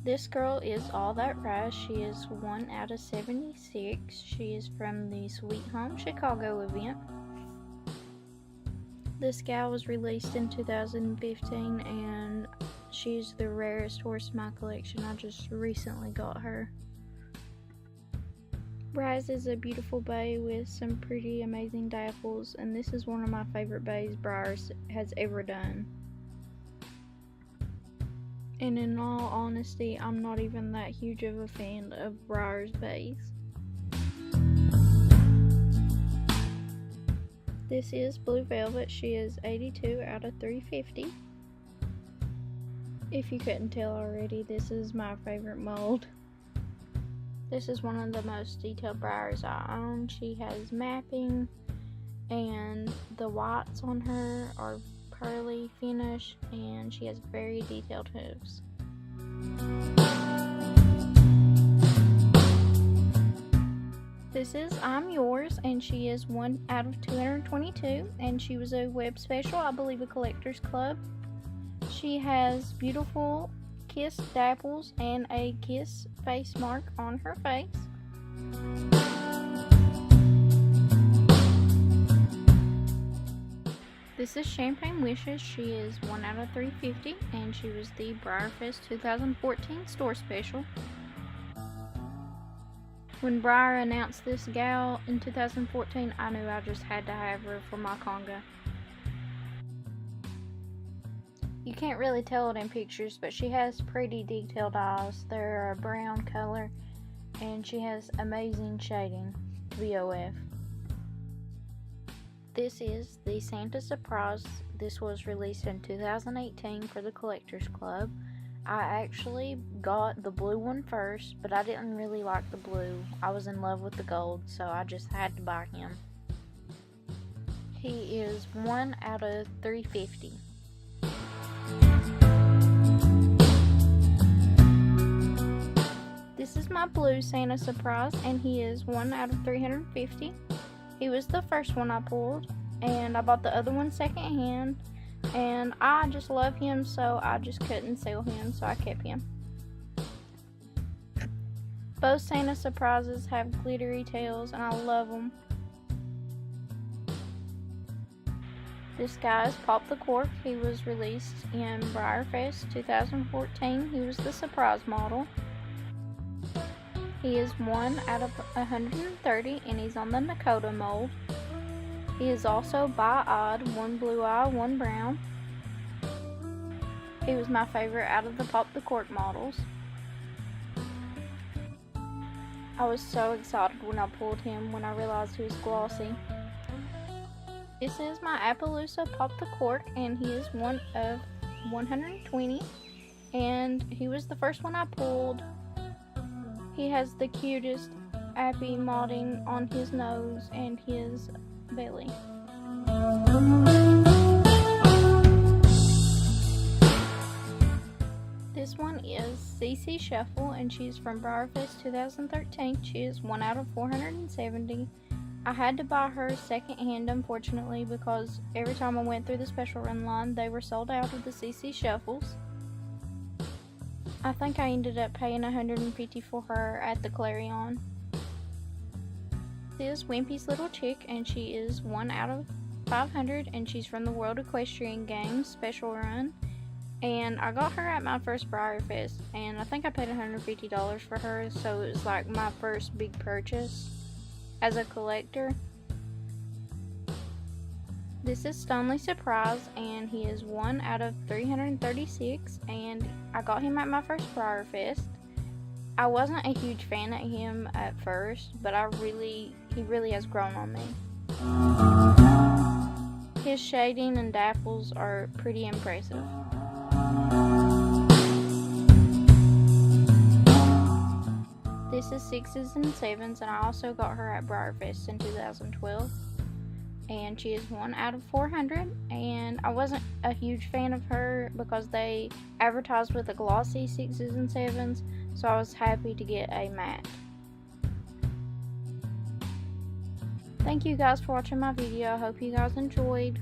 This girl is all that rise. She is 1 out of 76. She is from the Sweet Home Chicago event. This gal was released in 2015 and she's the rarest horse in my collection. I just recently got her. Rise is a beautiful bay with some pretty amazing dapples, and this is one of my favorite bays Breyer has ever done. And in all honesty, I'm not even that huge of a fan of Breyer's bays. This is Blue Velvet. She is 82 out of 350. If you couldn't tell already, this is my favorite mold. This is one of the most detailed Breyers I own. She has mapping, and the whites on her are pearly finish, and she has very detailed hooves. This is I'm Yours, and she is 1 out of 222, and she was a web special, I believe a collector's club. She has beautiful kiss dapples and a kiss face mark on her face. This is Champagne Wishes. She is 1 out of 350, and she was the Breyerfest 2014 store special. When Breyer announced this gal in 2014, I knew I just had to have her for my conga. You can't really tell it in pictures, but she has pretty detailed eyes. They're a brown color, and she has amazing shading. VOF. This is the Santa Surprise. This was released in 2018 for the Collectors Club. I actually got the blue one first, but I didn't really like the blue. I was in love with the gold, so I just had to buy him. He is 1 out of 350. This is my blue Santa Surprise, and he is 1 out of 350. He was the first one I pulled, and I bought the other one secondhand, and I just love him, so I just couldn't sell him, so I kept him. Both Santa Surprises have glittery tails, and I love them. This guy is Pop the Cork. He was released in Breyerfest 2014. He was the surprise model. He is 1 out of 130, and he's on the Nakota mold. He is also bi-eyed, one blue eye, one brown. He was my favorite out of the Pop the Cork models. I was so excited when I pulled him when I realized he was glossy. This is my Appaloosa Pop the Cork, and he is 1 of 120, and he was the first one I pulled. He has the cutest Appy modding on his nose and his belly. This one is CC Shuffle, and she's from Breyerfest 2013. She is 1 out of 470. I had to buy her secondhand, unfortunately, because every time I went through the special run line, they were sold out of the CC Shuffles. I think I ended up paying $150 for her at the Clarion. This is Wimpy's Little Chick, and she is 1 out of 500, and she's from the World Equestrian Games special run. And I got her at my first Breyerfest, and I think I paid $150 for her, so it was like my first big purchase as a collector. This is Stonely Surprise, and he is 1 out of 336, and I got him at my first Breyerfest. I wasn't a huge fan of him at first, but he really has grown on me. His shading and dapples are pretty impressive. This is 6s and 7s, and I also got her at Breyerfest in 2012. And she is 1 out of 400, and I wasn't a huge fan of her because they advertised with a glossy 6s and 7s, so I was happy to get a matte. Thank you guys for watching my video. I hope you guys enjoyed.